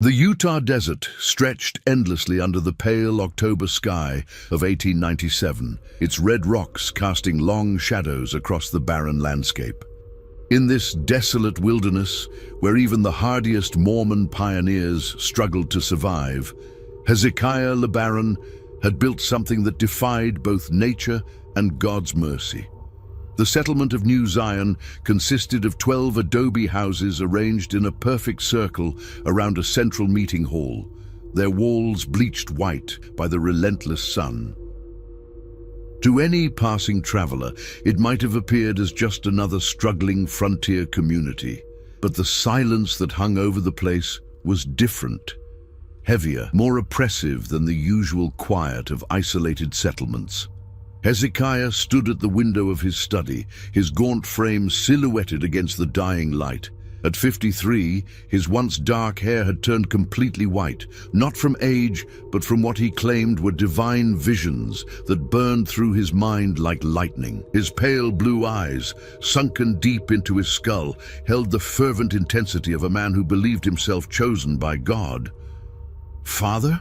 The Utah desert stretched endlessly under the pale October sky of 1897, its red rocks casting long shadows across the barren landscape. In this desolate wilderness, where even the hardiest Mormon pioneers struggled to survive, Hezekiah LeBaron had built something that defied both nature and God's mercy. The settlement of New Zion consisted of 12 adobe houses arranged in a perfect circle around a central meeting hall, their walls bleached white by the relentless sun. To any passing traveler, it might have appeared as just another struggling frontier community, but the silence that hung over the place was different, heavier, more oppressive than the usual quiet of isolated settlements. Hezekiah stood at the window of his study, his gaunt frame silhouetted against the dying light. At 53, his once dark hair had turned completely white, not from age, but from what he claimed were divine visions that burned through his mind like lightning. His pale blue eyes, sunken deep into his skull, held the fervent intensity of a man who believed himself chosen by God. "Father?"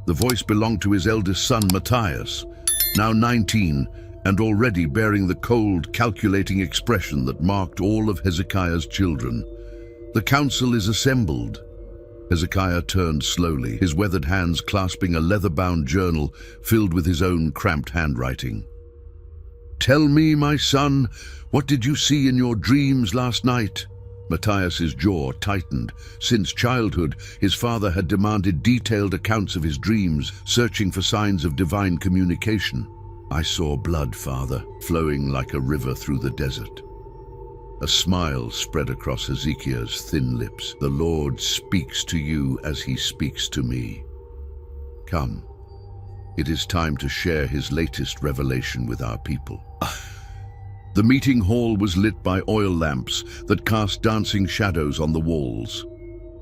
The voice belonged to his eldest son, Matthias, now 19, and already bearing the cold, calculating expression that marked all of Hezekiah's children. "The council is assembled." Hezekiah turned slowly, his weathered hands clasping a leather-bound journal filled with his own cramped handwriting. "Tell me, my son, what did you see in your dreams last night?" Matthias's jaw tightened. Since childhood, his father had demanded detailed accounts of his dreams, searching for signs of divine communication. "I saw blood, Father, flowing like a river through the desert." A smile spread across Hezekiah's thin lips. "The Lord speaks to you as he speaks to me. Come, it is time to share his latest revelation with our people." The meeting hall was lit by oil lamps that cast dancing shadows on the walls.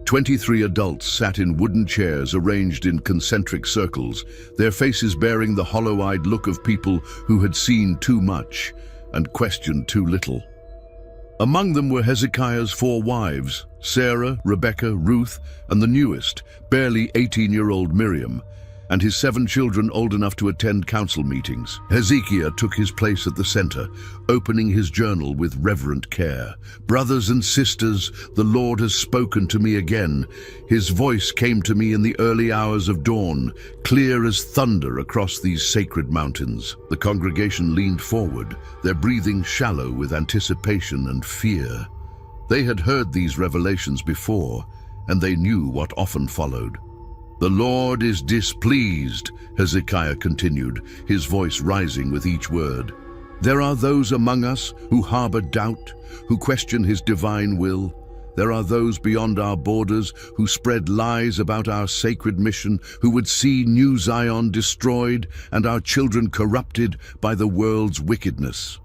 23 adults sat in wooden chairs arranged in concentric circles, their faces bearing the hollow-eyed look of people who had seen too much and questioned too little. Among them were Hezekiah's 4 wives, Sarah, Rebecca, Ruth, and the newest, barely 18-year-old Miriam, and his 7 children old enough to attend council meetings. Hezekiah took his place at the center, opening his journal with reverent care. "Brothers and sisters, the Lord has spoken to me again. His voice came to me in the early hours of dawn, clear as thunder across these sacred mountains." The congregation leaned forward, their breathing shallow with anticipation and fear. They had heard these revelations before, and they knew what often followed. "The Lord is displeased," Hezekiah continued, his voice rising with each word. "There are those among us who harbor doubt, who question his divine will. There are those beyond our borders who spread lies about our sacred mission, who would see New Zion destroyed and our children corrupted by the world's wickedness."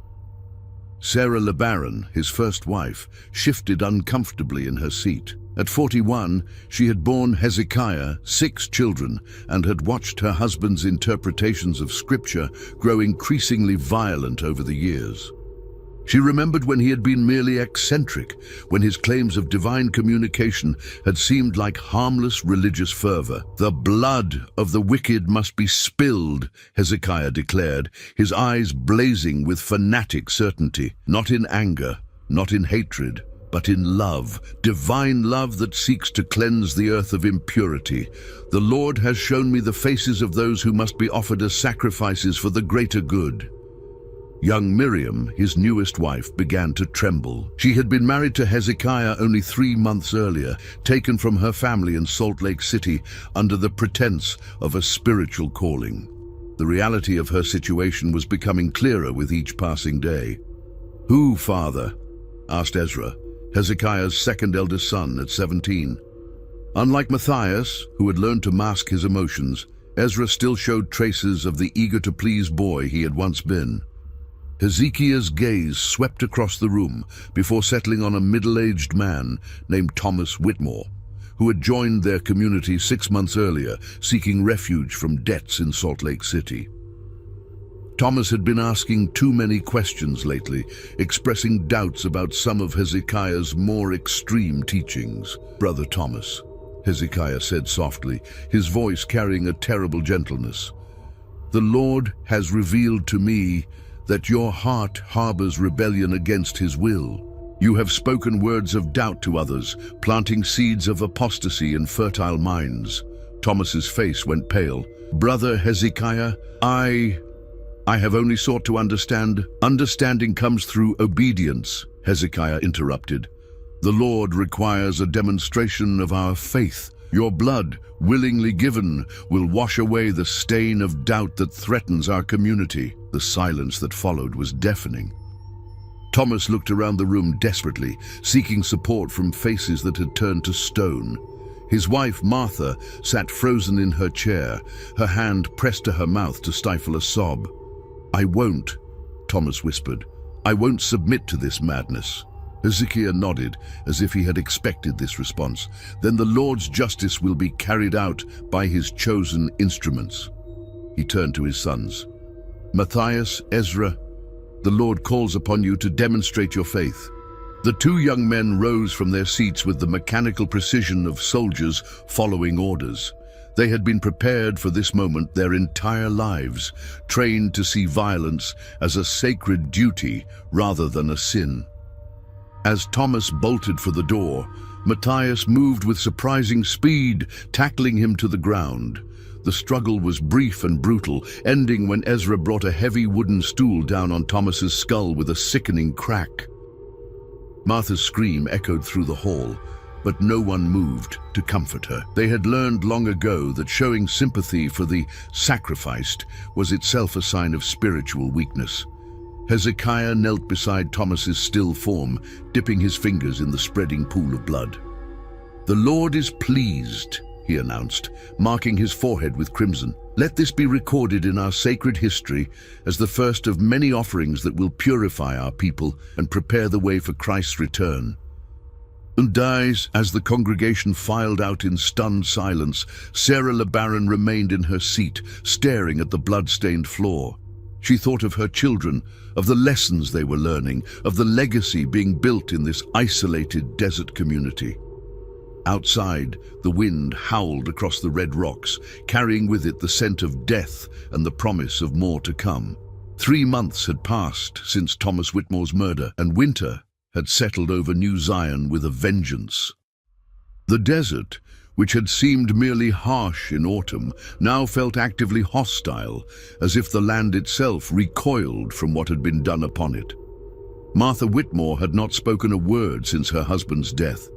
Sarah LeBaron, his first wife, shifted uncomfortably in her seat. At 41, she had borne Hezekiah 6 children and had watched her husband's interpretations of Scripture grow increasingly violent over the years. She remembered when he had been merely eccentric, when his claims of divine communication had seemed like harmless religious fervor. "The blood of the wicked must be spilled," Hezekiah declared, his eyes blazing with fanatic certainty. "Not in anger, not in hatred, but in love, divine love that seeks to cleanse the earth of impurity. The Lord has shown me the faces of those who must be offered as sacrifices for the greater good." Young Miriam, his newest wife, began to tremble. She had been married to Hezekiah only 3 months earlier, taken from her family in Salt Lake City under the pretense of a spiritual calling. The reality of her situation was becoming clearer with each passing day. "Who, Father?" asked Ezra, Hezekiah's second eldest son at 17. Unlike Matthias, who had learned to mask his emotions, Ezra still showed traces of the eager-to-please boy he had once been. Hezekiah's gaze swept across the room before settling on a middle-aged man named Thomas Whitmore, who had joined their community 6 months earlier, seeking refuge from debts in Salt Lake City. Thomas had been asking too many questions lately, expressing doubts about some of Hezekiah's more extreme teachings. "Brother Thomas," Hezekiah said softly, his voice carrying a terrible gentleness. "The Lord has revealed to me that your heart harbors rebellion against his will. You have spoken words of doubt to others, planting seeds of apostasy in fertile minds." Thomas's face went pale. "Brother Hezekiah, I have only sought to understand." "Understanding comes through obedience," Hezekiah interrupted. "The Lord requires a demonstration of our faith. Your blood, willingly given, will wash away the stain of doubt that threatens our community." The silence that followed was deafening. Thomas looked around the room desperately, seeking support from faces that had turned to stone. His wife, Martha, sat frozen in her chair, her hand pressed to her mouth to stifle a sob. "I won't," Thomas whispered. "I won't submit to this madness." Hezekiah nodded, as if he had expected this response. "Then the Lord's justice will be carried out by his chosen instruments." He turned to his sons. "Matthias, Ezra, the Lord calls upon you to demonstrate your faith." The two young men rose from their seats with the mechanical precision of soldiers following orders. They had been prepared for this moment their entire lives, trained to see violence as a sacred duty rather than a sin. As Thomas bolted for the door, Matthias moved with surprising speed, tackling him to the ground. The struggle was brief and brutal, ending when Ezra brought a heavy wooden stool down on Thomas's skull with a sickening crack. Martha's scream echoed through the hall, but no one moved to comfort her. They had learned long ago that showing sympathy for the sacrificed was itself a sign of spiritual weakness. Hezekiah knelt beside Thomas's still form, dipping his fingers in the spreading pool of blood. "The Lord is pleased," he announced, marking his forehead with crimson. "Let this be recorded in our sacred history as the first of many offerings that will purify our people and prepare the way for Christ's return." And as the congregation filed out in stunned silence, Sarah LeBaron remained in her seat, staring at the blood-stained floor. She thought of her children, of the lessons they were learning, of the legacy being built in this isolated desert community. Outside, the wind howled across the red rocks, carrying with it the scent of death and the promise of more to come. 3 months had passed since Thomas Whitmore's murder, and winter had settled over New Zion with a vengeance. The desert, which had seemed merely harsh in autumn, now felt actively hostile, as if the land itself recoiled from what had been done upon it. Martha Whitmore had not spoken a word since her husband's death.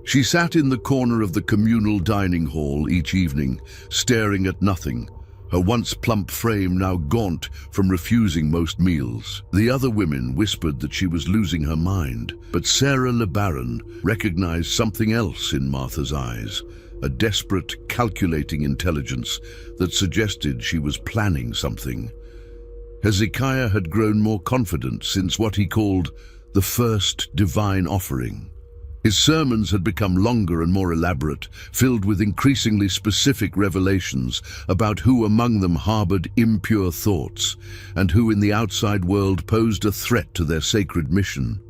She sat in the corner of the communal dining hall each evening, staring at nothing, her once plump frame now gaunt from refusing most meals. The other women whispered that she was losing her mind, but Sarah LeBaron recognized something else in Martha's eyes, a desperate, calculating intelligence that suggested she was planning something. Hezekiah had grown more confident since what he called the first divine offering. His sermons had become longer and more elaborate, filled with increasingly specific revelations about who among them harbored impure thoughts and who in the outside world posed a threat to their sacred mission.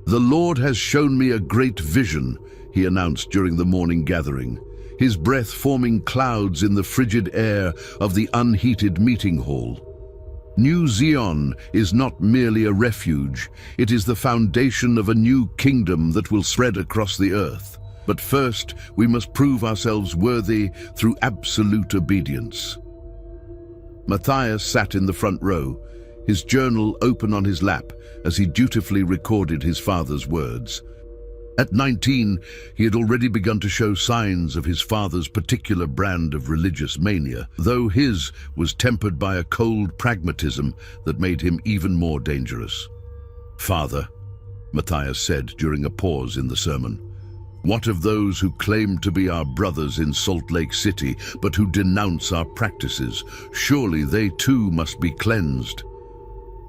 "The Lord has shown me a great vision," he announced during the morning gathering, his breath forming clouds in the frigid air of the unheated meeting hall. New Zion is not merely a refuge, it is the foundation of a new kingdom that will spread across the earth. But first, we must prove ourselves worthy through absolute obedience. Matthias sat in the front row, his journal open on his lap as he dutifully recorded his father's words. At 19, he had already begun to show signs of his father's particular brand of religious mania, though his was tempered by a cold pragmatism that made him even more dangerous. "Father," Matthias said during a pause in the sermon, "what of those who claim to be our brothers in Salt Lake City, but who denounce our practices? Surely they too must be cleansed."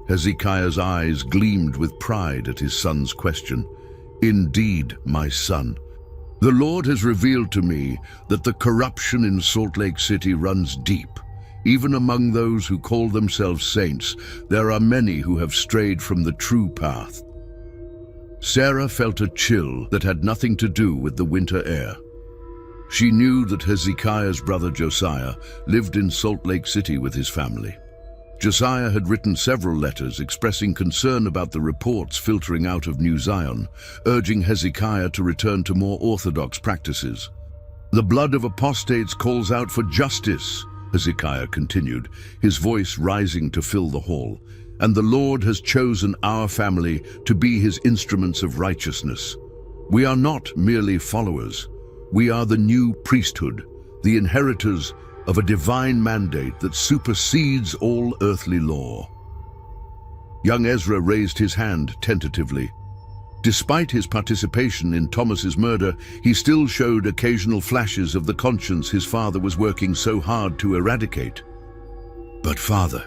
Hezekiah's eyes gleamed with pride at his son's question. "Indeed, my son. The Lord has revealed to me that the corruption in Salt Lake City runs deep. Even among those who call themselves saints, there are many who have strayed from the true path." Sarah felt a chill that had nothing to do with the winter air. She knew that Hezekiah's brother Josiah lived in Salt Lake City with his family. Josiah had written several letters expressing concern about the reports filtering out of New Zion, urging Hezekiah to return to more orthodox practices. "The blood of apostates calls out for justice," Hezekiah continued, his voice rising to fill the hall. "And the Lord has chosen our family to be his instruments of righteousness. We are not merely followers. We are the new priesthood, the inheritors of a divine mandate that supersedes all earthly law." Young Ezra raised his hand tentatively. Despite his participation in Thomas's murder, he still showed occasional flashes of the conscience his father was working so hard to eradicate. "But Father,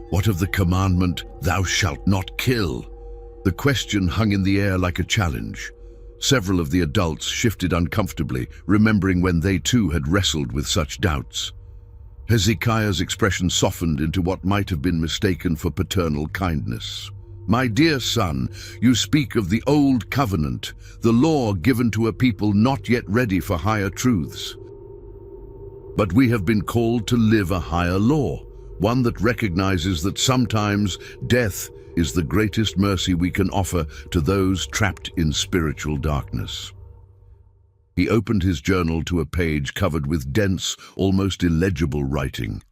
what of the commandment, 'Thou shalt not kill'?" The question hung in the air like a challenge. Several of the adults shifted uncomfortably, remembering when they too had wrestled with such doubts. Hezekiah's expression softened into what might have been mistaken for paternal kindness. "My dear son, you speak of the old covenant, the law given to a people not yet ready for higher truths. But we have been called to live a higher law, one that recognizes that sometimes death is the greatest mercy we can offer to those trapped in spiritual darkness." He opened his journal to a page covered with dense, almost illegible writing.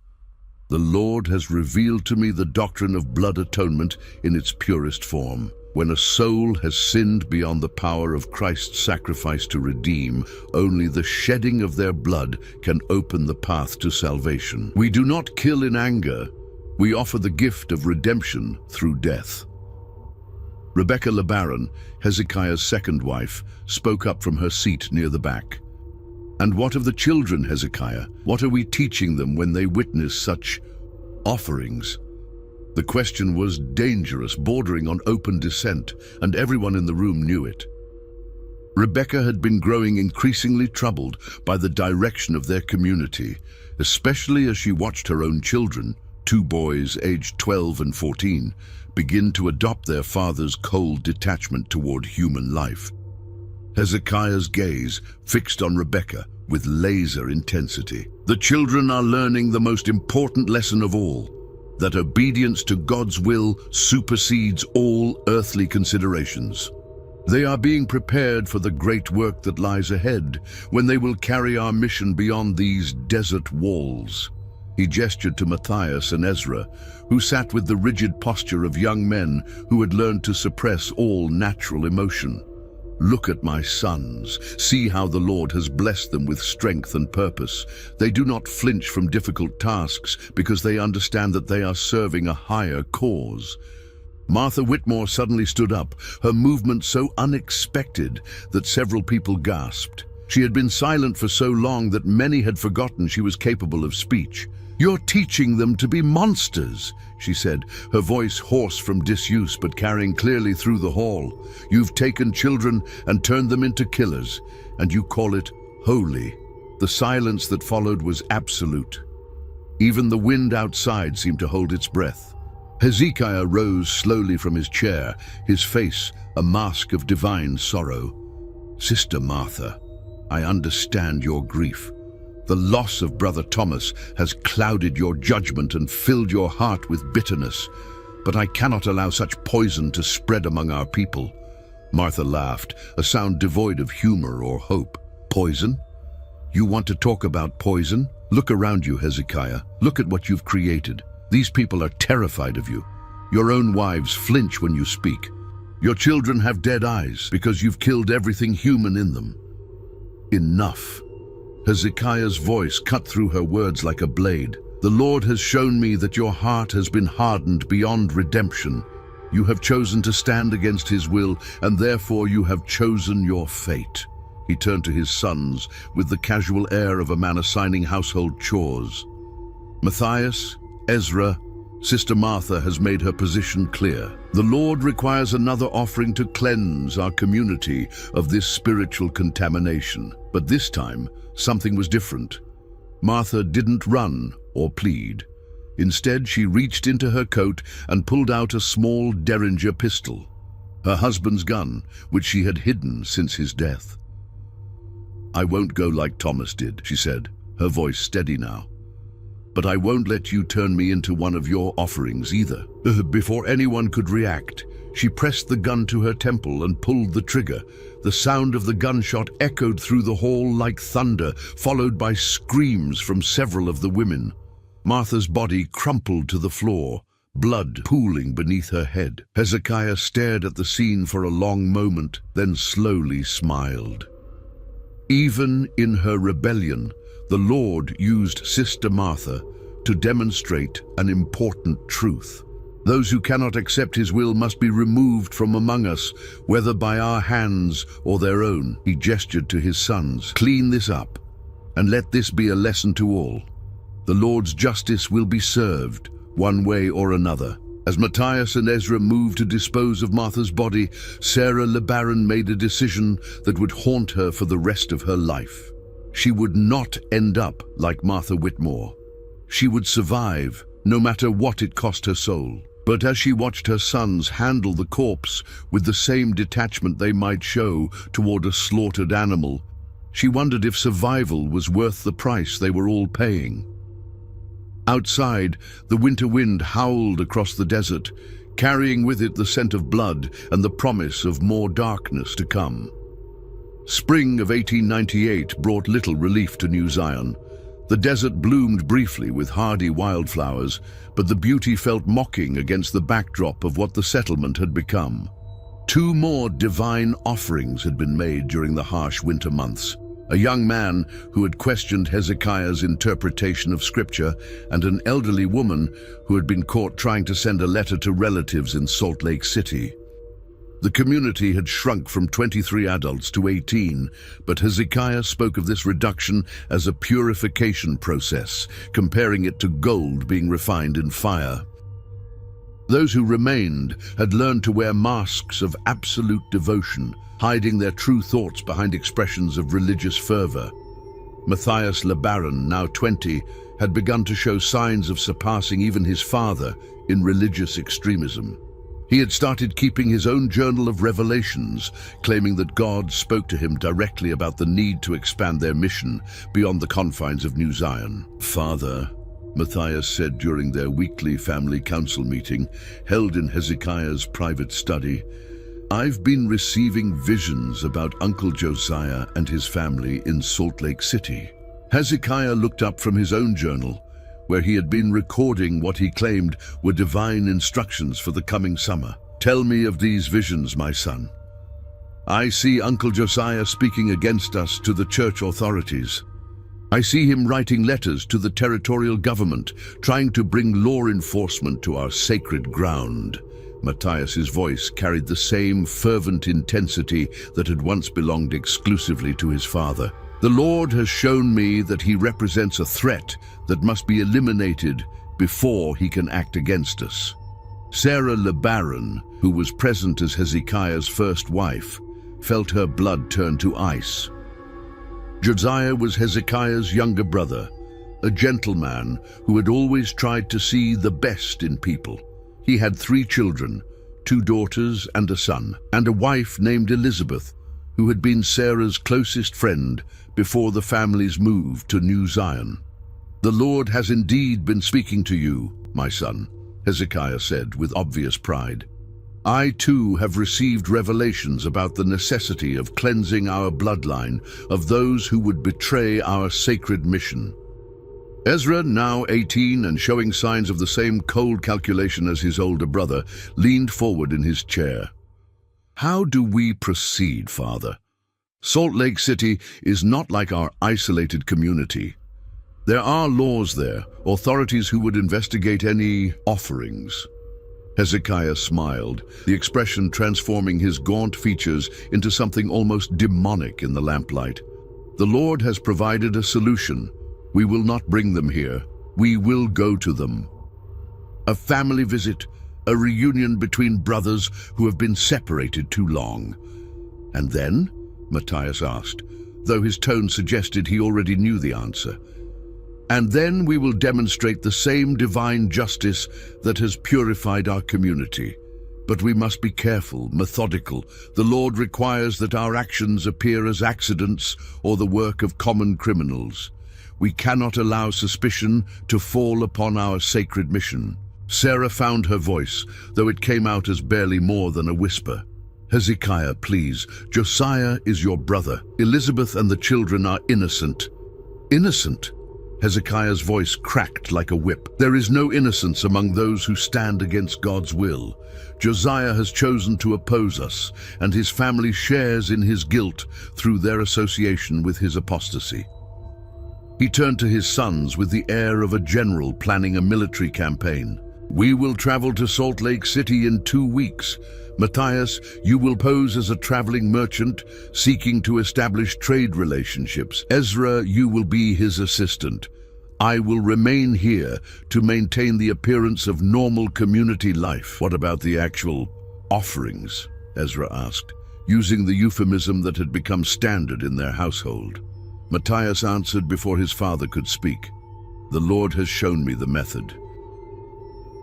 "The Lord has revealed to me the doctrine of blood atonement in its purest form. When a soul has sinned beyond the power of Christ's sacrifice to redeem, only the shedding of their blood can open the path to salvation. We do not kill in anger. We offer the gift of redemption through death." Rebecca LeBaron, Hezekiah's second wife, spoke up from her seat near the back. "And what of the children, Hezekiah? What are we teaching them when they witness such offerings?" The question was dangerous, bordering on open dissent, and everyone in the room knew it. Rebecca had been growing increasingly troubled by the direction of their community, especially as she watched her own children, two boys aged 12 and 14, begin to adopt their father's cold detachment toward human life. Hezekiah's gaze fixed on Rebecca with laser intensity. "The children are learning the most important lesson of all, that obedience to God's will supersedes all earthly considerations. They are being prepared for the great work that lies ahead, when they will carry our mission beyond these desert walls." He gestured to Matthias and Ezra, who sat with the rigid posture of young men who had learned to suppress all natural emotion. "Look at my sons. See how the Lord has blessed them with strength and purpose. They do not flinch from difficult tasks because they understand that they are serving a higher cause." Martha Whitmore suddenly stood up, her movement so unexpected that several people gasped. She had been silent for so long that many had forgotten she was capable of speech. "You're teaching them to be monsters," she said, her voice hoarse from disuse but carrying clearly through the hall. "You've taken children and turned them into killers, and you call it holy." The silence that followed was absolute. Even the wind outside seemed to hold its breath. Hezekiah rose slowly from his chair, his face a mask of divine sorrow. "Sister Martha, I understand your grief. The loss of Brother Thomas has clouded your judgment and filled your heart with bitterness, but I cannot allow such poison to spread among our people." Martha laughed, a sound devoid of humor or hope. "Poison? You want to talk about poison? Look around you, Hezekiah. Look at what you've created. These people are terrified of you. Your own wives flinch when you speak. Your children have dead eyes because you've killed everything human in them." "Enough." Hezekiah's voice cut through her words like a blade. "The Lord has shown me that your heart has been hardened beyond redemption. You have chosen to stand against his will, and therefore you have chosen your fate." He turned to his sons with the casual air of a man assigning household chores. "Matthias, Ezra, Sister Martha has made her position clear. The Lord requires another offering to cleanse our community of this spiritual contamination. But this time, something was different. Martha didn't run or plead. Instead, she reached into her coat and pulled out a small Derringer pistol, her husband's gun, which she had hidden since his death. "I won't go like Thomas did," she said, her voice steady now. "But I won't let you turn me into one of your offerings either." Before anyone could react, she pressed the gun to her temple and pulled the trigger. The sound of the gunshot echoed through the hall like thunder, followed by screams from several of the women. Martha's body crumpled to the floor, blood pooling beneath her head. Hezekiah stared at the scene for a long moment, then slowly smiled. Even in her rebellion, the Lord used Sister Martha to demonstrate an important truth. Those who cannot accept his will must be removed from among us, whether by our hands or their own. He gestured to his sons. "Clean this up, and let this be a lesson to all. The Lord's justice will be served, one way or another." As Matthias and Ezra moved to dispose of Martha's body, Sarah LeBaron made a decision that would haunt her for the rest of her life. She would not end up like Martha Whitmore. She would survive, no matter what it cost her soul. But as she watched her sons handle the corpse with the same detachment they might show toward a slaughtered animal, she wondered if survival was worth the price they were all paying. Outside, the winter wind howled across the desert, carrying with it the scent of blood and the promise of more darkness to come. Spring of 1898 brought little relief to New Zion. The desert bloomed briefly with hardy wildflowers, but the beauty felt mocking against the backdrop of what the settlement had become. 2 more divine offerings had been made during the harsh winter months. A young man who had questioned Hezekiah's interpretation of scripture, and an elderly woman who had been caught trying to send a letter to relatives in Salt Lake City. The community had shrunk from 23 adults to 18, but Hezekiah spoke of this reduction as a purification process, comparing it to gold being refined in fire. Those who remained had learned to wear masks of absolute devotion, hiding their true thoughts behind expressions of religious fervor. Matthias LeBaron, now 20, had begun to show signs of surpassing even his father in religious extremism. He had started keeping his own journal of revelations, claiming that God spoke to him directly about the need to expand their mission beyond the confines of New Zion. "Father," Matthias said during their weekly family council meeting, held in Hezekiah's private study, "I've been receiving visions about Uncle Josiah and his family in Salt Lake City." Hezekiah looked up from his own journal, where he had been recording what he claimed were divine instructions for the coming summer. "Tell me of these visions, my son. I see Uncle Josiah speaking against us to the church authorities. I see him writing letters to the territorial government, trying to bring law enforcement to our sacred ground." Matthias's voice carried the same fervent intensity that had once belonged exclusively to his father. "The Lord has shown me that he represents a threat that must be eliminated before he can act against us." Sarah LeBaron, who was present as Hezekiah's first wife, felt her blood turn to ice. Josiah was Hezekiah's younger brother, a gentleman who had always tried to see the best in people. He had 3 children, 2 daughters and a son, and a wife named Elizabeth, who had been Sarah's closest friend before the family's move to New Zion. "The Lord has indeed been speaking to you, my son," Hezekiah said with obvious pride. "I too have received revelations about the necessity of cleansing our bloodline of those who would betray our sacred mission." Ezra, now 18 and showing signs of the same cold calculation as his older brother, leaned forward in his chair. "How do we proceed, Father? Salt Lake City is not like our isolated community. There are laws there, authorities who would investigate any offerings." Hezekiah smiled, the expression transforming his gaunt features into something almost demonic in the lamplight. "The Lord has provided a solution. We will not bring them here. We will go to them. A family visit, a reunion between brothers who have been separated too long." "And then?" Matthias asked, though his tone suggested he already knew the answer. "And then we will demonstrate the same divine justice that has purified our community. But we must be careful, methodical. The Lord requires that our actions appear as accidents or the work of common criminals. We cannot allow suspicion to fall upon our sacred mission. Sarah found her voice, though it came out as barely more than a whisper. Hezekiah, please. Josiah is your brother. Elizabeth and the children are innocent. Innocent? Hezekiah's voice cracked like a whip. There is no innocence among those who stand against God's will. Josiah has chosen to oppose us, and his family shares in his guilt through their association with his apostasy. He turned to his sons with the air of a general planning a military campaign. We will travel to Salt Lake City in 2 weeks. Matthias, you will pose as a traveling merchant seeking to establish trade relationships. Ezra, you will be his assistant. I will remain here to maintain the appearance of normal community life. What about the actual offerings? Ezra asked, using the euphemism that had become standard in their household. Matthias answered before his father could speak. The Lord has shown me the method.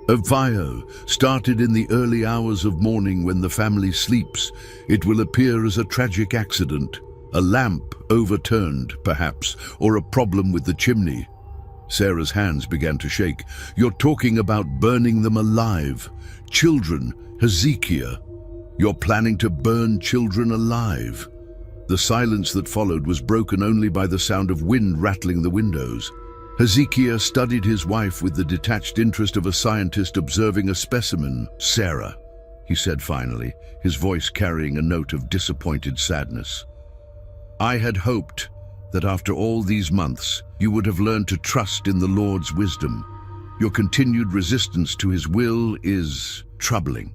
A fire started in the early hours of morning when the family sleeps. It will appear as a tragic accident, a lamp overturned, perhaps, or a problem with the chimney. Sarah's hands began to shake. You're talking about burning them alive. Children, Hezekiah. You're planning to burn children alive. The silence that followed was broken only by the sound of wind rattling the windows. Hezekiah studied his wife with the detached interest of a scientist observing a specimen. Sarah, he said finally, his voice carrying a note of disappointed sadness. I had hoped that after all these months, you would have learned to trust in the Lord's wisdom. Your continued resistance to his will is troubling.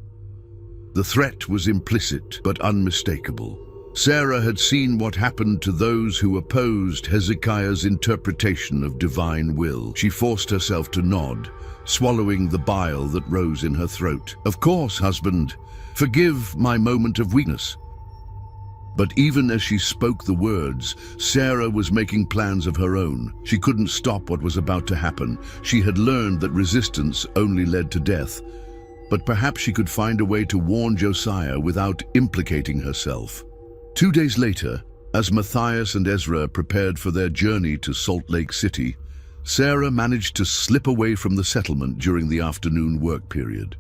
The threat was implicit but unmistakable. Sarah had seen what happened to those who opposed Hezekiah's interpretation of divine will. She forced herself to nod, swallowing the bile that rose in her throat. Of course, husband, forgive my moment of weakness. But even as she spoke the words, Sarah was making plans of her own. She couldn't stop what was about to happen. She had learned that resistance only led to death. But perhaps she could find a way to warn Josiah without implicating herself. 2 days later, as Matthias and Ezra prepared for their journey to Salt Lake City, Sarah managed to slip away from the settlement during the afternoon work period.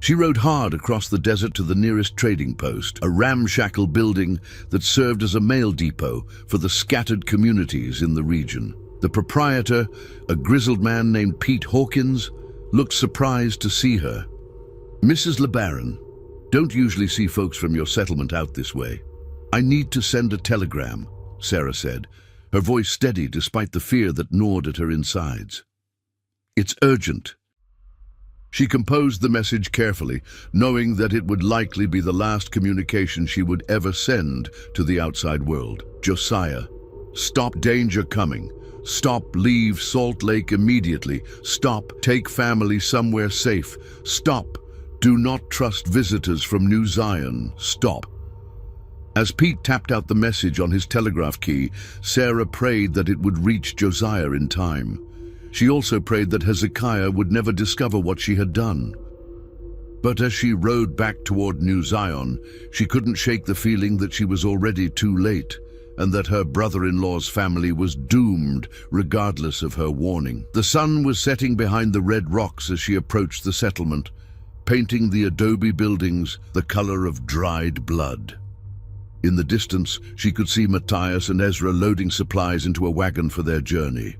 She rode hard across the desert to the nearest trading post, a ramshackle building that served as a mail depot for the scattered communities in the region. The proprietor, a grizzled man named Pete Hawkins, looked surprised to see her. Mrs. LeBaron, don't usually see folks from your settlement out this way. I need to send a telegram, Sarah said, her voice steady despite the fear that gnawed at her insides. It's urgent. She composed the message carefully, knowing that it would likely be the last communication she would ever send to the outside world. Josiah, stop danger coming. Stop, leave Salt Lake immediately. Stop, take family somewhere safe. Stop, do not trust visitors from New Zion. Stop. As Pete tapped out the message on his telegraph key, Sarah prayed that it would reach Josiah in time. She also prayed that Hezekiah would never discover what she had done. But as she rode back toward New Zion, she couldn't shake the feeling that she was already too late, and that her brother-in-law's family was doomed regardless of her warning. The sun was setting behind the red rocks as she approached the settlement, painting the adobe buildings the color of dried blood. In the distance, she could see Matthias and Ezra loading supplies into a wagon for their journey.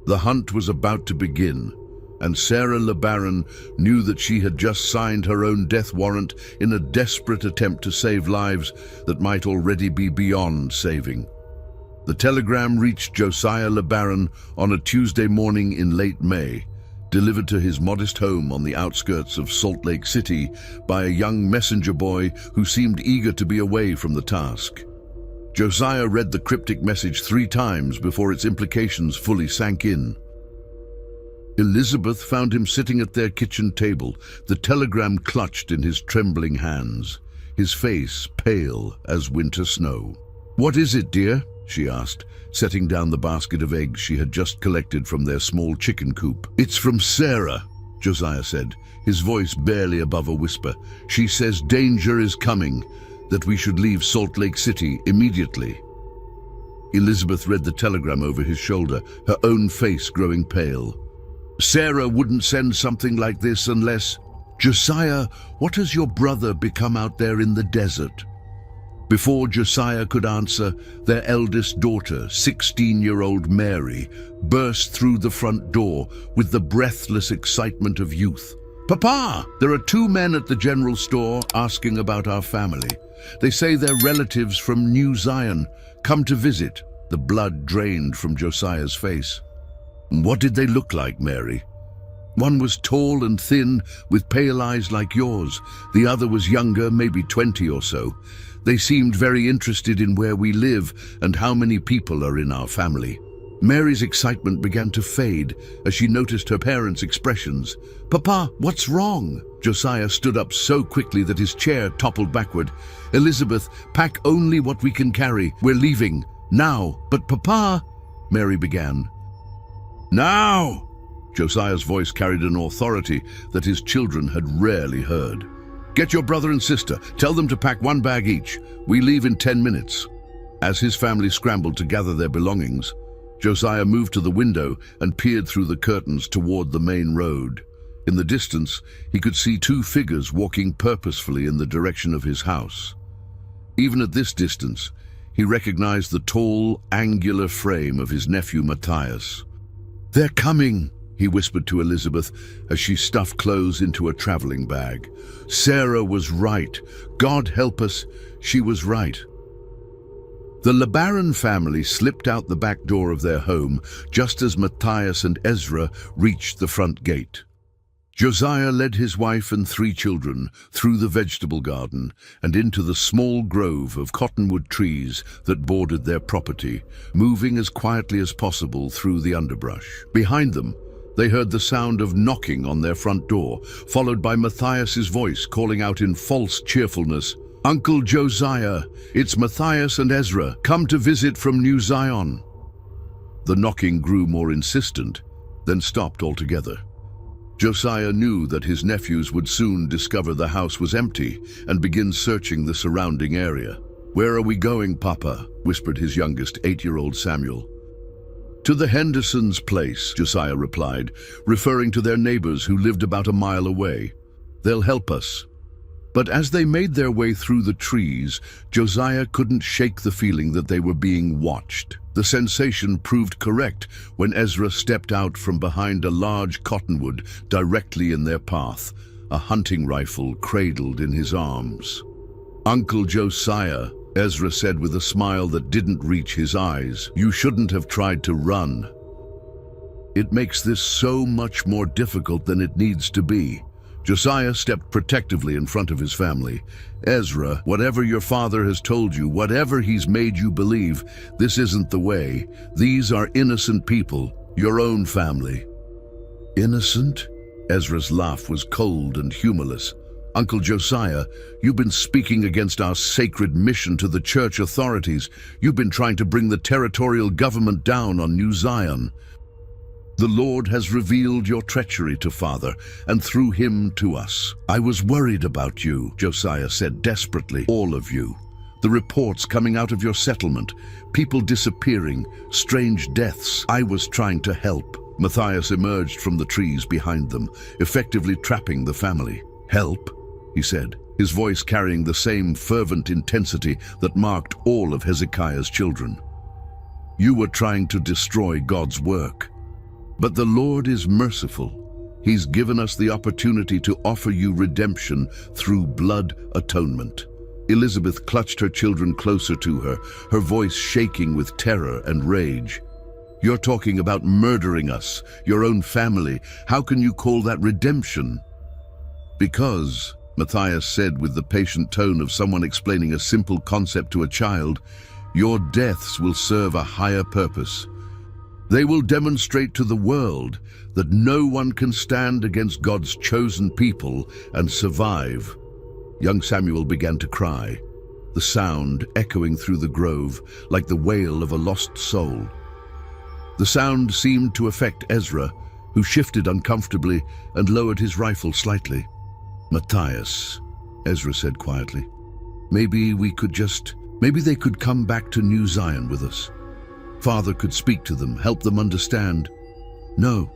The hunt was about to begin, and Sarah LeBaron knew that she had just signed her own death warrant in a desperate attempt to save lives that might already be beyond saving. The telegram reached Josiah LeBaron on a Tuesday morning in late May, delivered to his modest home on the outskirts of Salt Lake City by a young messenger boy who seemed eager to be away from the task. Josiah read the cryptic message 3 times before its implications fully sank in. Elizabeth found him sitting at their kitchen table, the telegram clutched in his trembling hands, his face pale as winter snow. "What is it, dear?" she asked, setting down the basket of eggs she had just collected from their small chicken coop. "It's from Sarah," Josiah said, his voice barely above a whisper. "She says danger is coming, that we should leave Salt Lake City immediately." Elizabeth read the telegram over his shoulder, her own face growing pale. "Sarah wouldn't send something like this unless—" "Josiah, what has your brother become out there in the desert?" Before Josiah could answer, their eldest daughter, 16-year-old Mary, burst through the front door with the breathless excitement of youth. "Papa, there are 2 men at the general store asking about our family. They say they're relatives from New Zion, come to visit." The blood drained from Josiah's face. "What did they look like, Mary?" "One was tall and thin, with pale eyes like yours. The other was younger, maybe 20 or so. They seemed very interested in where we live and how many people are in our family." Mary's excitement began to fade as she noticed her parents' expressions. "Papa, what's wrong?" Josiah stood up so quickly that his chair toppled backward. "Elizabeth, pack only what we can carry. We're leaving. Now." "But Papa," Mary began. "Now!" Josiah's voice carried an authority that his children had rarely heard. "Get your brother and sister. Tell them to pack 1 bag each. We leave in 10 minutes. As his family scrambled to gather their belongings, Josiah moved to the window and peered through the curtains toward the main road. In the distance, he could see 2 figures walking purposefully in the direction of his house. Even at this distance, he recognized the tall, angular frame of his nephew Matthias. "They're coming," he whispered to Elizabeth as she stuffed clothes into a traveling bag. "Sarah was right. God help us, she was right." The LeBaron family slipped out the back door of their home just as Matthias and Ezra reached the front gate. Josiah led his wife and 3 children through the vegetable garden and into the small grove of cottonwood trees that bordered their property, moving as quietly as possible through the underbrush. Behind them, they heard the sound of knocking on their front door, followed by Matthias's voice calling out in false cheerfulness, "Uncle Josiah, it's Matthias and Ezra, come to visit from New Zion." The knocking grew more insistent, then stopped altogether. Josiah knew that his nephews would soon discover the house was empty and begin searching the surrounding area. "Where are we going, Papa?" whispered his youngest, 8-year-old Samuel. "To the Hendersons' place," Josiah replied, referring to their neighbors who lived about a mile away. "They'll help us." But as they made their way through the trees, Josiah couldn't shake the feeling that they were being watched. The sensation proved correct when Ezra stepped out from behind a large cottonwood directly in their path, a hunting rifle cradled in his arms. "Uncle Josiah," Ezra said with a smile that didn't reach his eyes, "you shouldn't have tried to run. It makes this so much more difficult than it needs to be." Josiah stepped protectively in front of his family. "Ezra, whatever your father has told you, whatever he's made you believe, this isn't the way. These are innocent people, your own family." "Innocent?" Ezra's laugh was cold and humorless. "Uncle Josiah, you've been speaking against our sacred mission to the church authorities. You've been trying to bring the territorial government down on New Zion. The Lord has revealed your treachery to Father, and through him to us. I was worried about you," Josiah said desperately. "All of you. The reports coming out of your settlement, people disappearing, strange deaths. I was trying to help." Matthias emerged from the trees behind them, effectively trapping the family. "Help?" he said, his voice carrying the same fervent intensity that marked all of Hezekiah's children. "You were trying to destroy God's work. But the Lord is merciful. He's given us the opportunity to offer you redemption through blood atonement." Elizabeth clutched her children closer to her, her voice shaking with terror and rage. "You're talking about murdering us, your own family. How can you call that redemption?" "Because," Matthias said with the patient tone of someone explaining a simple concept to a child, "your deaths will serve a higher purpose. They will demonstrate to the world that no one can stand against God's chosen people and survive." Young Samuel began to cry, the sound echoing through the grove like the wail of a lost soul. The sound seemed to affect Ezra, who shifted uncomfortably and lowered his rifle slightly. "Matthias," Ezra said quietly, maybe they could come back to New Zion with us. Father could speak to them, help them understand." "No."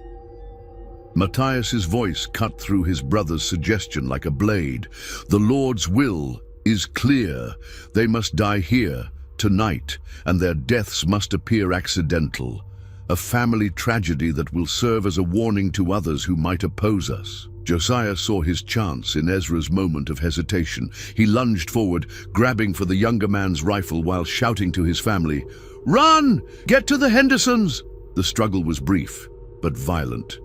Matthias's voice cut through his brother's suggestion like a blade. "The Lord's will is clear. They must die here, tonight, and their deaths must appear accidental. A family tragedy that will serve as a warning to others who might oppose us." Josiah saw his chance in Ezra's moment of hesitation. He lunged forward, grabbing for the younger man's rifle while shouting to his family, "Run! Get to the Hendersons!" The struggle was brief, but violent.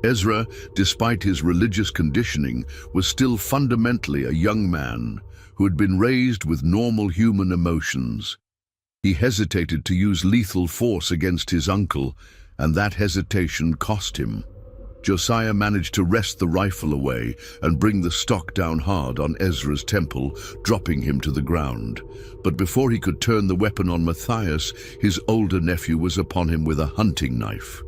Ezra, despite his religious conditioning, was still fundamentally a young man who had been raised with normal human emotions. He hesitated to use lethal force against his uncle, and that hesitation cost him. Josiah managed to wrest the rifle away and bring the stock down hard on Ezra's temple, dropping him to the ground. But before he could turn the weapon on Matthias, his older nephew was upon him with a hunting knife.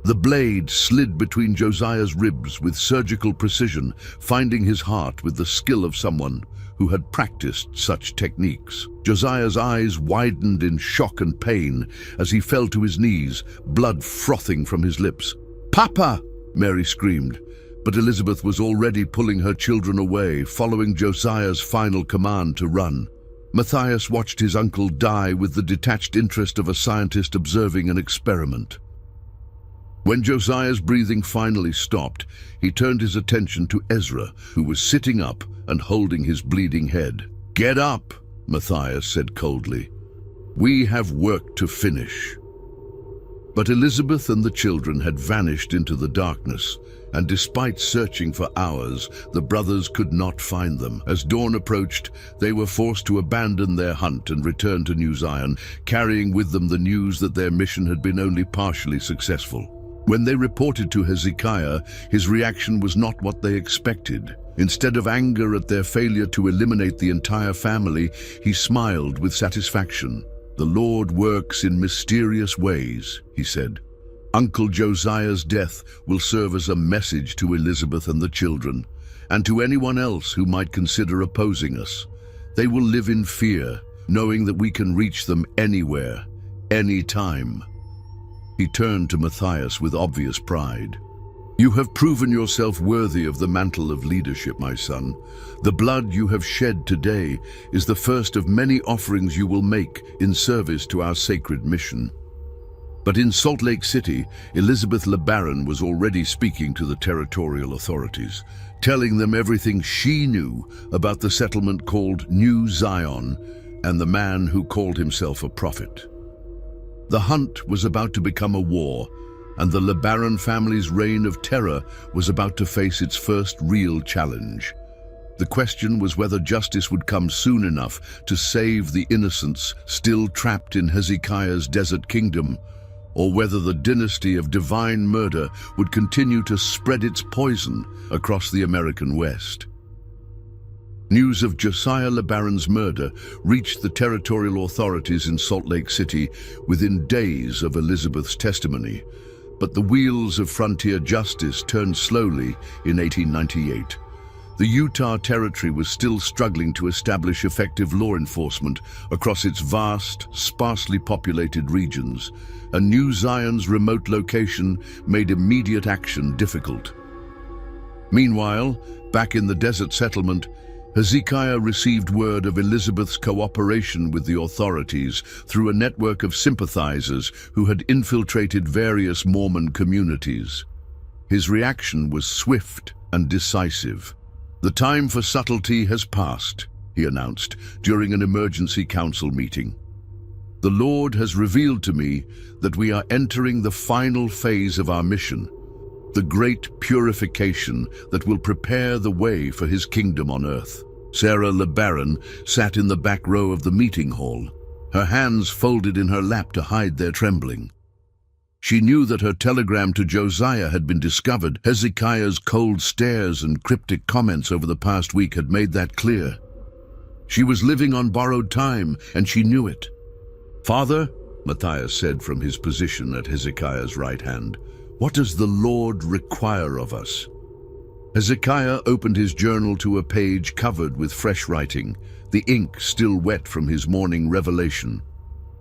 The blade slid between Josiah's ribs with surgical precision, finding his heart with the skill of someone who had practiced such techniques. Josiah's eyes widened in shock and pain as he fell to his knees, blood frothing from his lips. "Papa!" Mary screamed, but Elizabeth was already pulling her children away, following Josiah's final command to run. Matthias watched his uncle die with the detached interest of a scientist observing an experiment. When Josiah's breathing finally stopped, he turned his attention to Ezra, who was sitting up and holding his bleeding head. "Get up," Matthias said coldly. "We have work to finish." But Elizabeth and the children had vanished into the darkness, and despite searching for hours, the brothers could not find them. As dawn approached, they were forced to abandon their hunt and return to New Zion, carrying with them the news that their mission had been only partially successful. When they reported to Hezekiah, his reaction was not what they expected. Instead of anger at their failure to eliminate the entire family, he smiled with satisfaction. "The Lord works in mysterious ways," he said. "Uncle Josiah's death will serve as a message to Elizabeth and the children, and to anyone else who might consider opposing us. They will live in fear, knowing that we can reach them anywhere, anytime." He turned to Matthias with obvious pride. "You have proven yourself worthy of the mantle of leadership, my son. The blood you have shed today is the first of many offerings you will make in service to our sacred mission." But in Salt Lake City, Elizabeth LeBaron was already speaking to the territorial authorities, telling them everything she knew about the settlement called New Zion and the man who called himself a prophet. The hunt was about to become a war, and the LeBaron family's reign of terror was about to face its first real challenge. The question was whether justice would come soon enough to save the innocents still trapped in Hezekiah's desert kingdom, or whether the dynasty of divine murder would continue to spread its poison across the American West. News of Josiah LeBaron's murder reached the territorial authorities in Salt Lake City within days of Elizabeth's testimony, but the wheels of frontier justice turned slowly in 1898. The Utah Territory was still struggling to establish effective law enforcement across its vast, sparsely populated regions, and New Zion's remote location made immediate action difficult. Meanwhile, back in the desert settlement, Hezekiah received word of Elizabeth's cooperation with the authorities through a network of sympathizers who had infiltrated various Mormon communities. His reaction was swift and decisive. "The time for subtlety has passed," he announced during an emergency council meeting. "The Lord has revealed to me that we are entering the final phase of our mission, the great purification that will prepare the way for his kingdom on earth." Sarah LeBaron sat in the back row of the meeting hall, her hands folded in her lap to hide their trembling. She knew that her telegram to Josiah had been discovered. Hezekiah's cold stares and cryptic comments over the past week had made that clear. She was living on borrowed time, and she knew it. "Father," Matthias said from his position at Hezekiah's right hand, What does the Lord require of us? Hezekiah opened his journal to a page covered with fresh writing, the ink still wet from his morning revelation.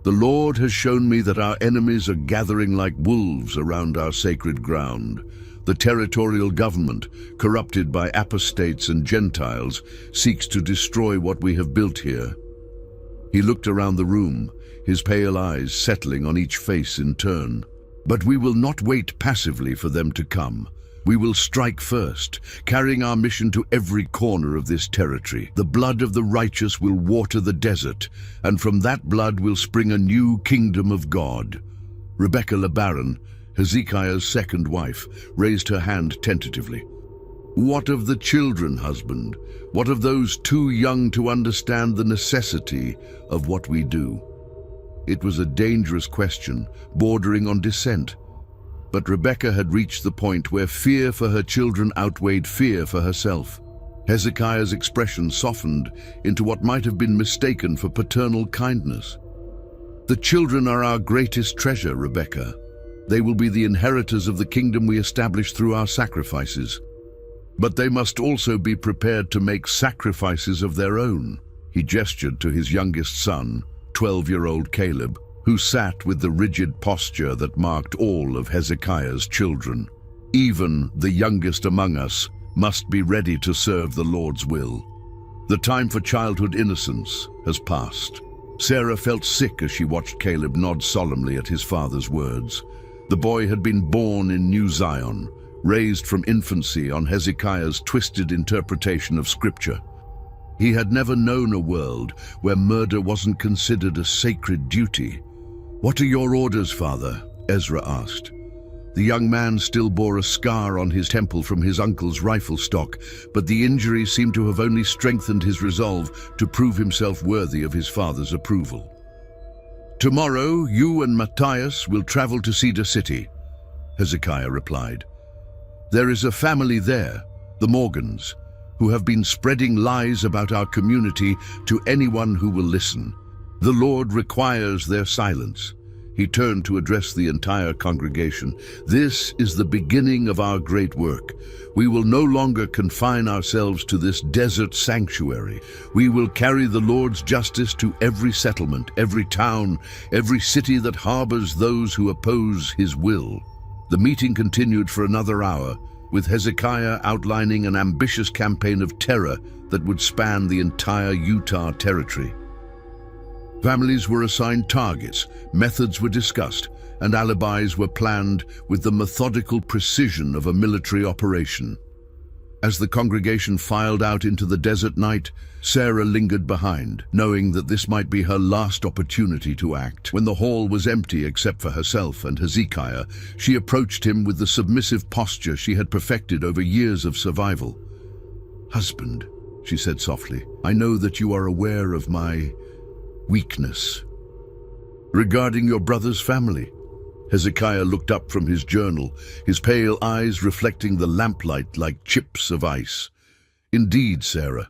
The Lord has shown me that our enemies are gathering like wolves around our sacred ground. The territorial government, corrupted by apostates and Gentiles, seeks to destroy what we have built here. He looked around the room, his pale eyes settling on each face in turn. But we will not wait passively for them to come. We will strike first, carrying our mission to every corner of this territory. The blood of the righteous will water the desert, and from that blood will spring a new kingdom of God. Rebecca LeBaron, Hezekiah's second wife, raised her hand tentatively. What of the children, husband? What of those too young to understand the necessity of what we do? It was a dangerous question, bordering on dissent. But Rebecca had reached the point where fear for her children outweighed fear for herself. Hezekiah's expression softened into what might have been mistaken for paternal kindness. The children are our greatest treasure, Rebecca. They will be the inheritors of the kingdom we establish through our sacrifices. But they must also be prepared to make sacrifices of their own. He gestured to his youngest son, 12-year-old Caleb, who sat with the rigid posture that marked all of Hezekiah's children. Even the youngest among us must be ready to serve the Lord's will. The time for childhood innocence has passed. Sarah felt sick as she watched Caleb nod solemnly at his father's words. The boy had been born in New Zion, raised from infancy on Hezekiah's twisted interpretation of Scripture. He had never known a world where murder wasn't considered a sacred duty. "What are your orders, Father?" Ezra asked. The young man still bore a scar on his temple from his uncle's rifle stock, but the injury seemed to have only strengthened his resolve to prove himself worthy of his father's approval. "Tomorrow, you and Matthias will travel to Cedar City," Hezekiah replied. "There is a family there, the Morgans, who have been spreading lies about our community to anyone who will listen. The Lord requires their silence." He turned to address the entire congregation. "This is the beginning of our great work. We will no longer confine ourselves to this desert sanctuary. We will carry the Lord's justice to every settlement, every town, every city that harbors those who oppose His will." The meeting continued for another hour, with Hezekiah outlining an ambitious campaign of terror that would span the entire Utah territory. Families were assigned targets, methods were discussed, and alibis were planned with the methodical precision of a military operation. As the congregation filed out into the desert night, Sarah lingered behind, knowing that this might be her last opportunity to act. When the hall was empty except for herself and Hezekiah, she approached him with the submissive posture she had perfected over years of survival. "Husband," she said softly, "I know that you are aware of my weakness. Regarding your brother's family." Hezekiah looked up from his journal, his pale eyes reflecting the lamplight like chips of ice. "Indeed, Sarah,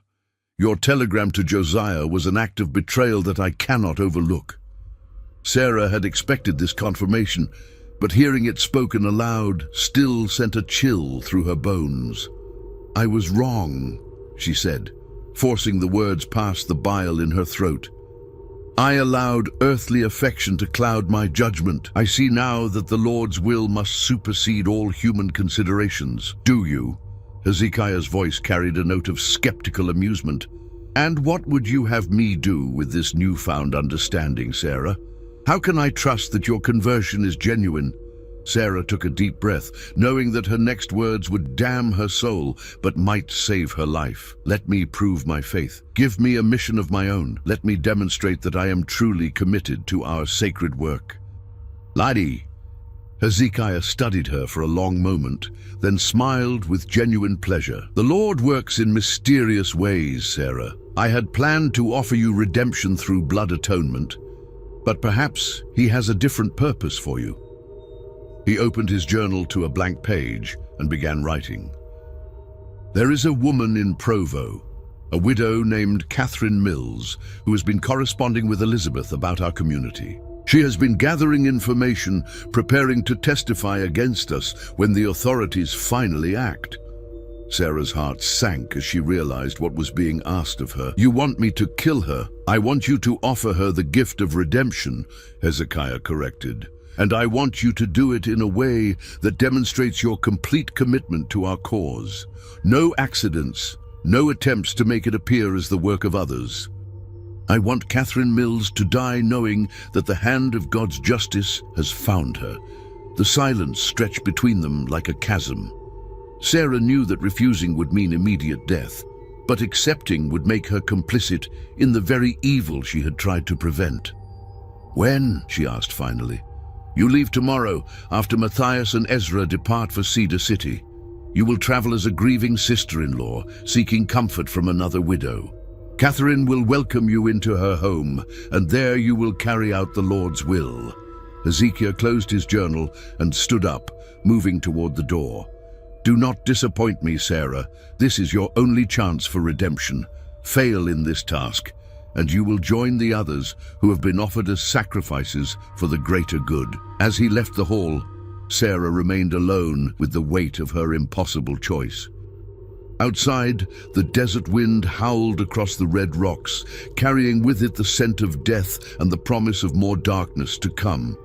your telegram to Josiah was an act of betrayal that I cannot overlook." Sarah had expected this confirmation, but hearing it spoken aloud still sent a chill through her bones. "I was wrong," she said, forcing the words past the bile in her throat. "I allowed earthly affection to cloud my judgment. I see now that the Lord's will must supersede all human considerations." "Do you?" Hezekiah's voice carried a note of skeptical amusement. "And what would you have me do with this newfound understanding, Sarah? How can I trust that your conversion is genuine?" Sarah took a deep breath, knowing that her next words would damn her soul, but might save her life. "Let me prove my faith. Give me a mission of my own. Let me demonstrate that I am truly committed to our sacred work." "Laddie." Hezekiah studied her for a long moment, then smiled with genuine pleasure. "The Lord works in mysterious ways, Sarah. I had planned to offer you redemption through blood atonement, but perhaps He has a different purpose for you." He opened his journal to a blank page and began writing. "There is a woman in Provo, a widow named Catherine Mills, who has been corresponding with Elizabeth about our community. She has been gathering information, preparing to testify against us when the authorities finally act. Sarah's heart sank as she realized what was being asked of her. You want me to kill her? I want you to offer her the gift of redemption, Hezekiah corrected. And I want you to do it in a way that demonstrates your complete commitment to our cause. No accidents, no attempts to make it appear as the work of others. I want Catherine Mills to die knowing that the hand of God's justice has found her. The silence stretched between them like a chasm. Sarah knew that refusing would mean immediate death, but accepting would make her complicit in the very evil she had tried to prevent. When? She asked finally. You leave tomorrow, after Matthias and Ezra depart for Cedar City. You will travel as a grieving sister-in-law, seeking comfort from another widow. Catherine will welcome you into her home, and there you will carry out the Lord's will. Hezekiah closed his journal and stood up, moving toward the door. Do not disappoint me, Sarah. This is your only chance for redemption. Fail in this task, and you will join the others who have been offered as sacrifices for the greater good. As he left the hall, Sarah remained alone with the weight of her impossible choice. Outside, the desert wind howled across the red rocks, carrying with it the scent of death and the promise of more darkness to come.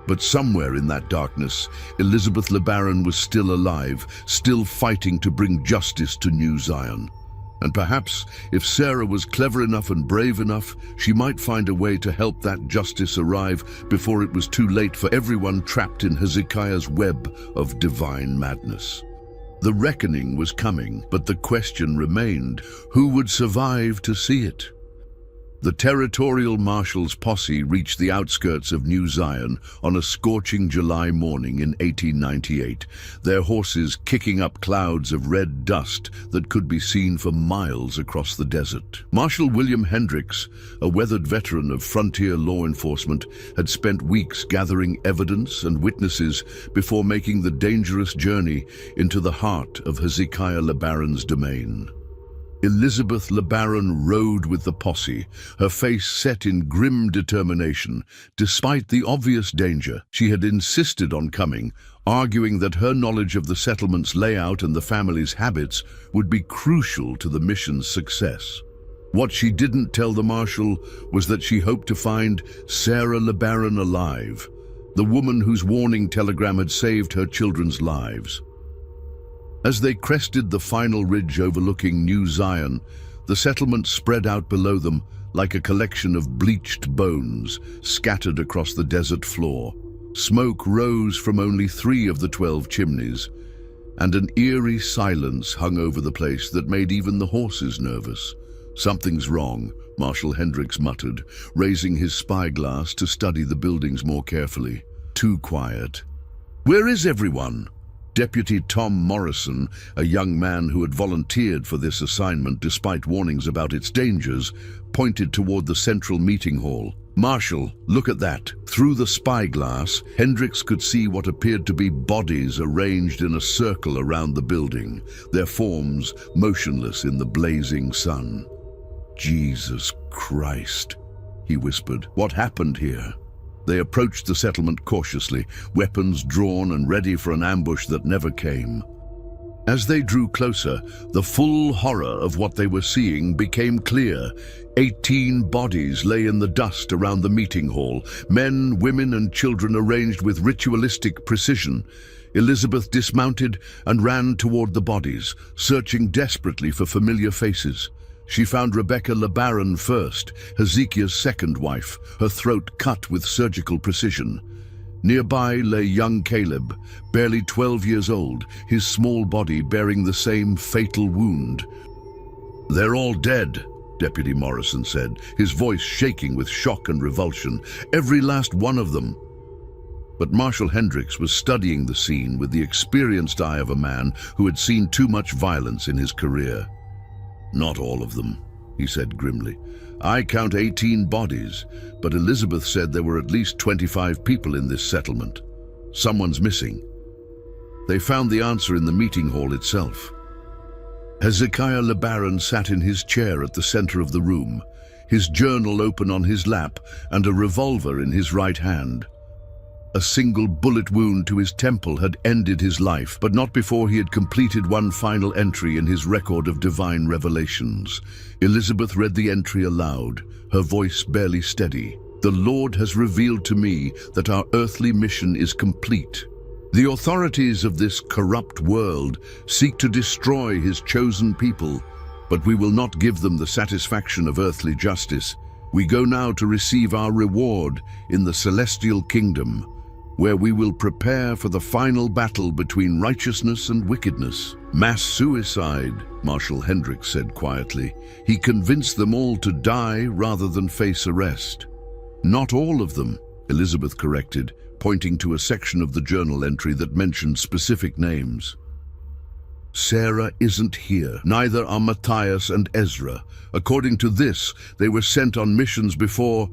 But somewhere in that darkness, Elizabeth LeBaron was still alive, still fighting to bring justice to New Zion. And perhaps, if Sarah was clever enough and brave enough, she might find a way to help that justice arrive before it was too late for everyone trapped in Hezekiah's web of divine madness. The reckoning was coming, but the question remained, who would survive to see it? The territorial marshal's posse reached the outskirts of New Zion on a scorching July morning in 1898, their horses kicking up clouds of red dust that could be seen for miles across the desert. Marshal William Hendricks, a weathered veteran of frontier law enforcement, had spent weeks gathering evidence and witnesses before making the dangerous journey into the heart of Hezekiah LeBaron's domain. Elizabeth LeBaron rode with the posse, her face set in grim determination. Despite the obvious danger, she had insisted on coming, arguing that her knowledge of the settlement's layout and the family's habits would be crucial to the mission's success. What she didn't tell the marshal was that she hoped to find Sarah LeBaron alive, the woman whose warning telegram had saved her children's lives. As they crested the final ridge overlooking New Zion, the settlement spread out below them like a collection of bleached bones scattered across the desert floor. Smoke rose from only 3 of the 12 chimneys, and an eerie silence hung over the place that made even the horses nervous. Something's wrong, Marshal Hendricks muttered, raising his spyglass to study the buildings more carefully. Too quiet. Where is everyone? Deputy Tom Morrison, a young man who had volunteered for this assignment despite warnings about its dangers, pointed toward the central meeting hall. Marshal, look at that. Through the spyglass, Hendricks could see what appeared to be bodies arranged in a circle around the building, their forms motionless in the blazing sun. Jesus Christ, he whispered. What happened here? They approached the settlement cautiously, weapons drawn and ready for an ambush that never came. As they drew closer, the full horror of what they were seeing became clear. 18 bodies lay in the dust around the meeting hall, men, women, and children arranged with ritualistic precision. Elizabeth dismounted and ran toward the bodies, searching desperately for familiar faces. She found Rebecca LeBaron first, Hezekiah's second wife, her throat cut with surgical precision. Nearby lay young Caleb, barely 12 years old, his small body bearing the same fatal wound. They're all dead, Deputy Morrison said, his voice shaking with shock and revulsion. Every last one of them. But Marshal Hendricks was studying the scene with the experienced eye of a man who had seen too much violence in his career. Not all of them, he said grimly. I count 18 bodies, but Elizabeth said there were at least 25 people in this settlement. Someone's missing. They found the answer in the meeting hall itself. Hezekiah LeBaron sat in his chair at the center of the room, his journal open on his lap and a revolver in his right hand. A single bullet wound to his temple had ended his life, but not before he had completed one final entry in his record of divine revelations. Elizabeth read the entry aloud, her voice barely steady. "The Lord has revealed to me that our earthly mission is complete. The authorities of this corrupt world seek to destroy his chosen people, but we will not give them the satisfaction of earthly justice. We go now to receive our reward in the celestial kingdom, where we will prepare for the final battle between righteousness and wickedness." "Mass suicide," Marshal Hendricks said quietly. "He convinced them all to die rather than face arrest." "Not all of them," Elizabeth corrected, pointing to a section of the journal entry that mentioned specific names. "Sarah isn't here. Neither are Matthias and Ezra. According to this, they were sent on missions before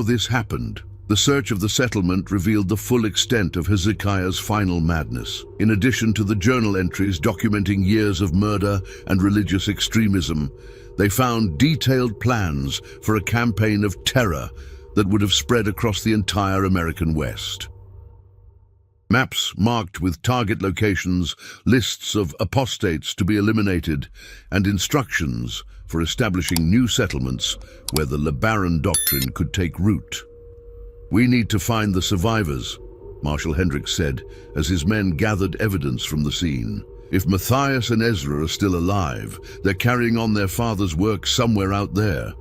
this happened." The search of the settlement revealed the full extent of Hezekiah's final madness. In addition to the journal entries documenting years of murder and religious extremism, they found detailed plans for a campaign of terror that would have spread across the entire American West. Maps marked with target locations, lists of apostates to be eliminated, and instructions for establishing new settlements where the LeBaron doctrine could take root. "We need to find the survivors," Marshal Hendricks said as his men gathered evidence from the scene. "If Matthias and Ezra are still alive, they're carrying on their father's work somewhere out there."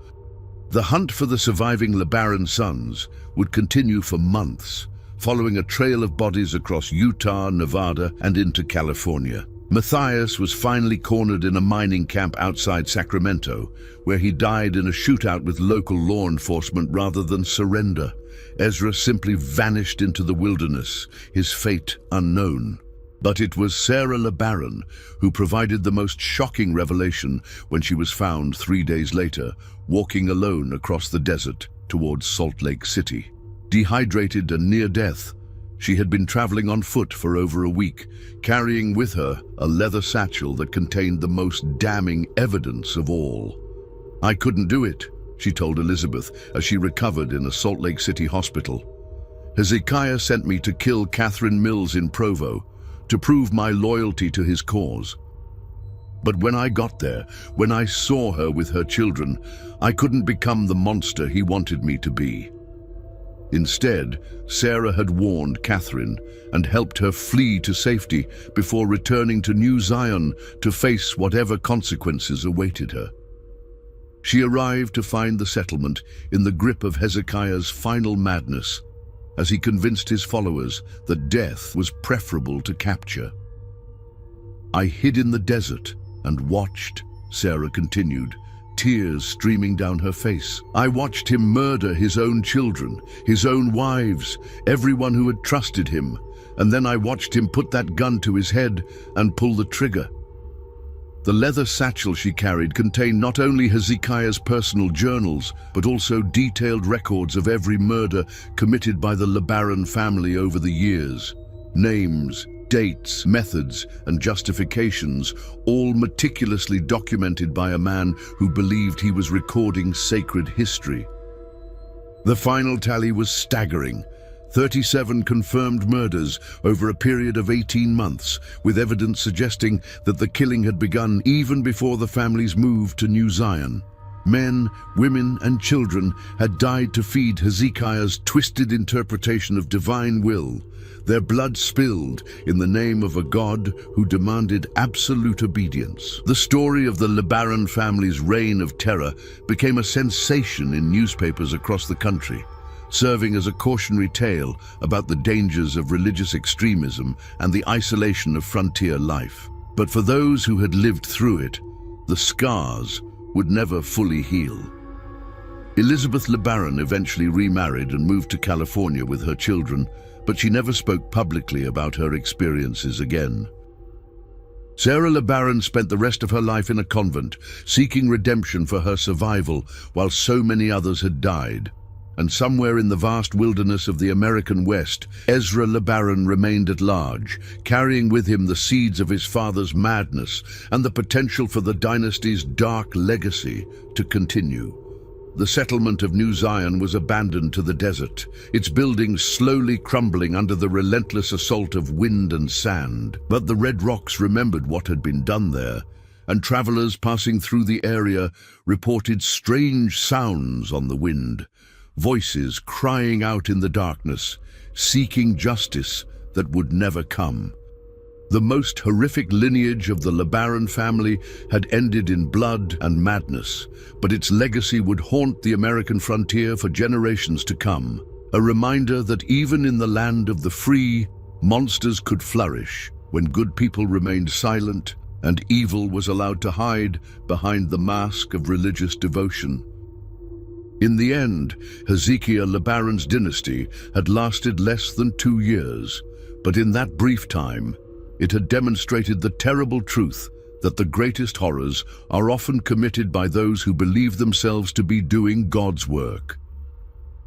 The hunt for the surviving LeBaron sons would continue for months, following a trail of bodies across Utah, Nevada, and into California. Matthias was finally cornered in a mining camp outside Sacramento, where he died in a shootout with local law enforcement rather than surrender. Ezra simply vanished into the wilderness, his fate unknown. But it was Sarah LeBaron who provided the most shocking revelation when she was found 3 days later, walking alone across the desert towards Salt Lake City. Dehydrated and near death, she had been traveling on foot for over a week, carrying with her a leather satchel that contained the most damning evidence of all. "I couldn't do it," she told Elizabeth as she recovered in a Salt Lake City hospital. "Hezekiah sent me to kill Catherine Mills in Provo, to prove my loyalty to his cause. But when I got there, when I saw her with her children, I couldn't become the monster he wanted me to be." Instead, Sarah had warned Catherine and helped her flee to safety before returning to New Zion to face whatever consequences awaited her. She arrived to find the settlement in the grip of Hezekiah's final madness, as he convinced his followers that death was preferable to capture. "I hid in the desert and watched," Sarah continued, tears streaming down her face. "I watched him murder his own children, his own wives, everyone who had trusted him, and then I watched him put that gun to his head and pull the trigger." The leather satchel she carried contained not only Hezekiah's personal journals, but also detailed records of every murder committed by the LeBaron family over the years. Names, dates, methods, and justifications, all meticulously documented by a man who believed he was recording sacred history. The final tally was staggering: 37 confirmed murders over a period of 18 months, with evidence suggesting that the killing had begun even before the family's move to New Zion. Men, women, and children had died to feed Hezekiah's twisted interpretation of divine will, their blood spilled in the name of a God who demanded absolute obedience. The story of the LeBaron family's reign of terror became a sensation in newspapers across the country, serving as a cautionary tale about the dangers of religious extremism and the isolation of frontier life. But for those who had lived through it, the scars would never fully heal. Elizabeth LeBaron eventually remarried and moved to California with her children, but she never spoke publicly about her experiences again. Sarah LeBaron spent the rest of her life in a convent, seeking redemption for her survival while so many others had died. And somewhere in the vast wilderness of the American West, Ezra LeBaron remained at large, carrying with him the seeds of his father's madness and the potential for the dynasty's dark legacy to continue. The settlement of New Zion was abandoned to the desert, its buildings slowly crumbling under the relentless assault of wind and sand. But the Red Rocks remembered what had been done there, and travelers passing through the area reported strange sounds on the wind, voices crying out in the darkness, seeking justice that would never come. The most horrific lineage of the LeBaron family had ended in blood and madness, but its legacy would haunt the American frontier for generations to come. A reminder that even in the land of the free, monsters could flourish when good people remained silent and evil was allowed to hide behind the mask of religious devotion. In the end, Hezekiah LeBaron's dynasty had lasted less than 2 years, but in that brief time, it had demonstrated the terrible truth that the greatest horrors are often committed by those who believe themselves to be doing God's work.